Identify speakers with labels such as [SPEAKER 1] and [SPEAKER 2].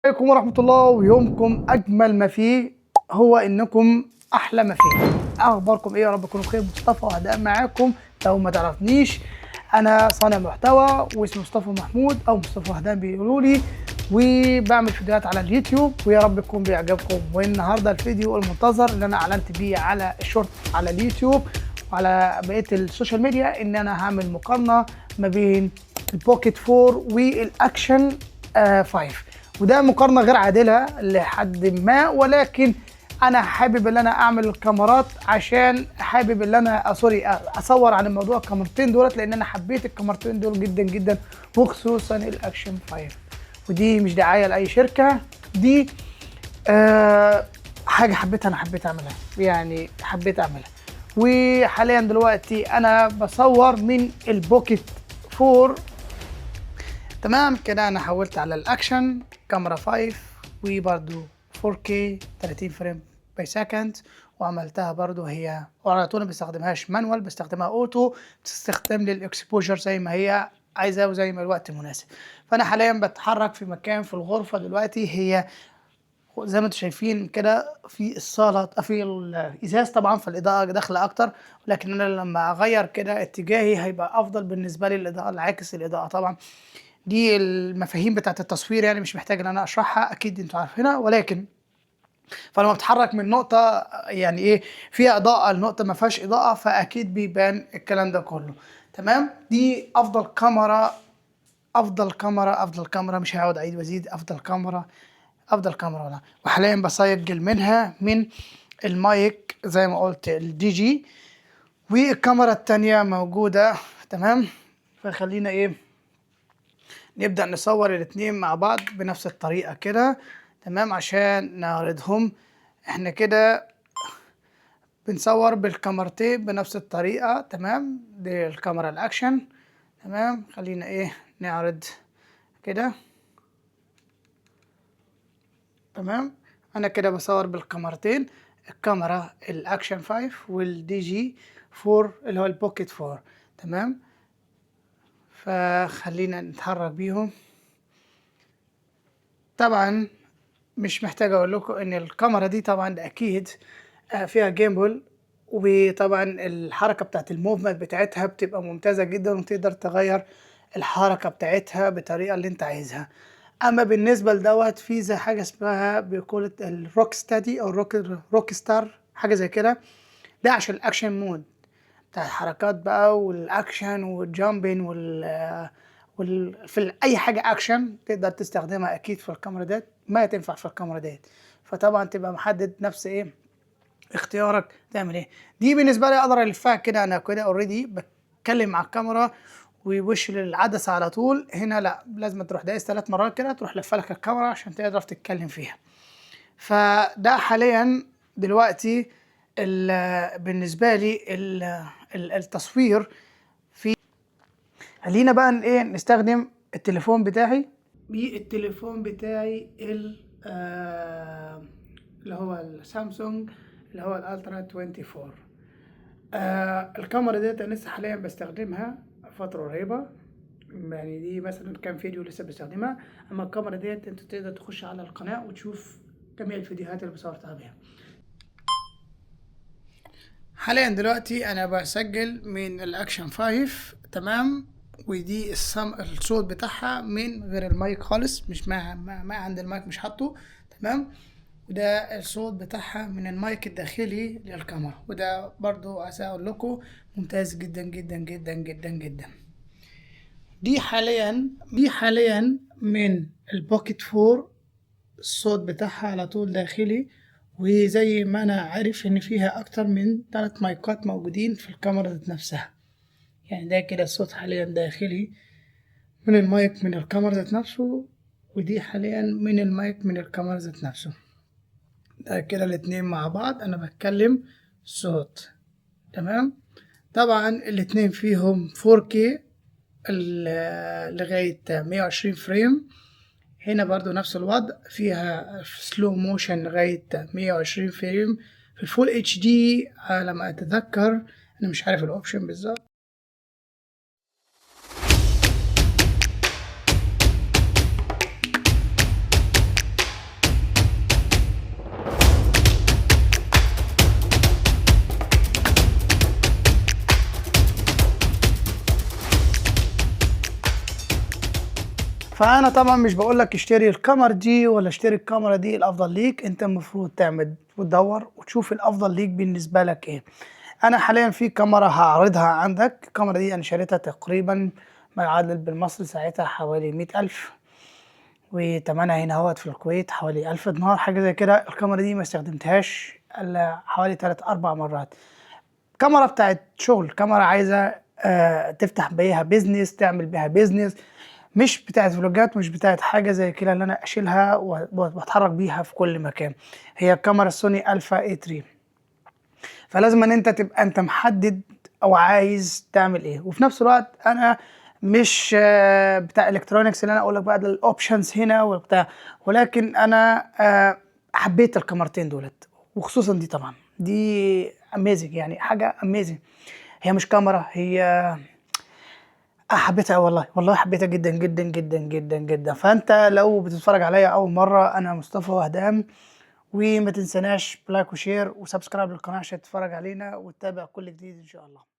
[SPEAKER 1] عليكم ورحمة الله، ويومكم أجمل ما فيه هو إنكم أحلى ما فيه. أخباركم إيه؟ يا رب تكونوا بخير. مصطفى وهداء معاكم. لو ما تعرفنيش، أنا صانع محتوى واسمي مصطفى محمود أو مصطفى وهداء بيقولوا لي، وبعمل فيديوهات على اليوتيوب، ويا رب يكون بيعجبكم. والنهارده الفيديو المنتظر اللي أنا أعلنت بيه على الشورت على اليوتيوب وعلى بقية السوشيال ميديا، إن أنا هعمل مقارنة ما بين البوكيت 4 والأكشن 5. وده مقارنه غير عادله لحد ما، ولكن انا حابب ان انا اعمل الكاميرات عشان حابب ان انا اصور عن الموضوع الكاميرتين دولت، لان انا حبيت الكاميرتين دول جدا جدا، وخصوصا الاكشن 5. ودي مش دعايه لاي شركه، دي حاجه حبيت اعملها، يعني حبيت اعملها. وحاليا دلوقتي انا بصور من البوكيت 4. تمام كده، انا حولت على الاكشن كاميرا 5، وبرده 4K 30 فريم باي سكند، وعملتها برضو هي وعلى طول ما بستخدمهاش مانوال، بستخدمها اوتو، بتستخدم لي الاكسبوجر زي ما هي عايزه وزي ما الوقت مناسب. فانا حاليا بتحرك في مكان في الغرفه دلوقتي، هي زي ما انتم شايفين كده في الصاله، في الازاز طبعا، فالاضاءه داخله اكتر، لكن انا لما اغير كده اتجاهي هيبقى افضل بالنسبه لي، الاضاءه العاكس الاضاءه طبعا. دي المفاهيم بتاعت التصوير، يعني مش محتاج ان انا اشرحها، اكيد انتوا عارفينها. ولكن فلما بتحرك من نقطة يعني ايه فيها اضاءة لنقطة ما فيهاش اضاءة، فاكيد بيبان الكلام ده كله. تمام، دي افضل كاميرا، افضل كاميرا مش هقعد اعيد وازيد، افضل كاميرا ولا. وحاليا بسجل منها من المايك زي ما قلت الدي جي، والكاميرا التانية موجودة. تمام، فخلينا نبدأ نصور الاتنين مع بعض بنفس الطريقة كده. تمام، عشان نعرضهم. احنا كده بنصور بالكاميرتين بنفس الطريقة. تمام، دي الكاميرا الاكشن. تمام، خلينا نعرض كده. تمام، انا كده بصور بالكاميرتين، الكاميرا الاكشن 5 والدي جي 4 اللي هو البوكيت 4. تمام، فخلينا نتحرك بيهم. طبعا مش محتاج اقول لكم ان الكاميرا دي طبعا ده اكيد فيها جيمبل، وطبعا الحركه بتاعت الموفمنت بتاعتها بتبقى ممتازه جدا، وتقدر تغير الحركه بتاعتها بالطريقه اللي انت عايزها. اما بالنسبه لدوت، في زي حاجه اسمها بيقولوا الروك ستادي او روك ستار، حاجه زي كده. ده عشان الاكشن مود بتاع الحركات بقى، والاكشن والجامبين في اي حاجه اكشن تقدر تستخدمها اكيد في الكاميرا ديت، ما تنفع في الكاميرا ديت. فطبعا تبقى محدد نفس اختيارك تعمل ايه. دي بالنسبه لي اقدر الفها كده، انا كده اوريدي بتكلم مع الكاميرا ووش للعدسه على طول. هنا لا، لازم تروح دايس 3 مرات كده، تروح لفه لك الكاميرا عشان تقدر تتكلم فيها. فده حاليا دلوقتي بالنسبه لي التصوير. خلينا بقى نستخدم التليفون بتاعي. بالتليفون بتاعي اللي هو السامسونج، اللي هو الالترا 24. الكاميرا ديت انا لسه حاليا بستخدمها فترة قريبة، يعني دي مثلا كام فيديو لسه بستخدمها. اما الكاميرا ديت انت تقدر تخش على القناة وتشوف جميع الفيديوهات اللي بصورتها بيها. حاليا دلوقتي انا بسجل من الاكشن 5. تمام، ودي الصوت بتاعها من غير المايك خالص، مش ما عند المايك مش حاطه. تمام، وده الصوت بتاعها من المايك الداخلي للكاميرا، وده برضو عايز اقول لكم ممتاز جدا جدا جدا جدا جدا. دي حاليا من البوكيت 4، الصوت بتاعها على طول داخلي. وزي ما انا عارف ان فيها اكتر من 3 مايكات موجودين في الكاميرا ذات نفسها، يعني ده كده الصوت حاليا داخلي من المايك من الكاميرا ذات نفسه، ودي حاليا من المايك من الكاميرا ذات نفسه. ده كده الاتنين مع بعض انا بتكلم صوت. تمام، طبعا الاتنين فيهم 4K لغاية 120 فريم. هنا برضو نفس الوضع، فيها سلو موشن لغاية 120 فريم. في الفول اتش دي على ما اتذكر، انا مش عارف الاوبشن بالظبط. فانا طبعا مش بقول لك اشتري الكاميرا دي ولا اشتري الكاميرا دي الافضل ليك، انت المفروض تعمل وتدور وتشوف الافضل ليك بالنسبه لك ايه. انا حاليا في كاميرا هعرضها عندك. الكاميرا دي انا شريتها تقريبا ما يعادل بالمصري ساعتها حوالي 100,000، وتمنها هنا اهوت في الكويت حوالي 1000 دينار حاجه زي كده. الكاميرا دي ما استخدمتهاش الا حوالي 3 4 مرات. كاميرا بتاعت شغل، كاميرا عايزه تفتح بيها بيزنس، تعمل بيها بيزنس، مش بتاعت فلوجات، مش بتاعت حاجه زي كده اللي انا اشيلها واتحرك بيها في كل مكان. هي كاميرا سوني الفا اي 3. فلازم ان انت تبقى انت محدد او عايز تعمل ايه. وفي نفس الوقت انا مش بتاع الكترونكس اللي انا اقول لك بقى ده الاوبشنز هنا وبتاع، ولكن انا حبيت الكاميرتين دولت، وخصوصا دي طبعا دي اميزنج، يعني حاجه اميزنج. هي مش كاميرا، هي حبيتها والله، والله حبيتها جدا جدا جدا جدا جدا. فانت لو بتتفرج عليا اول مره، انا مصطفى وهدام، وما تنسناش لايك وشير وسبسكرايب للقناه عشان تتفرج علينا وتتابع كل جديد ان شاء الله.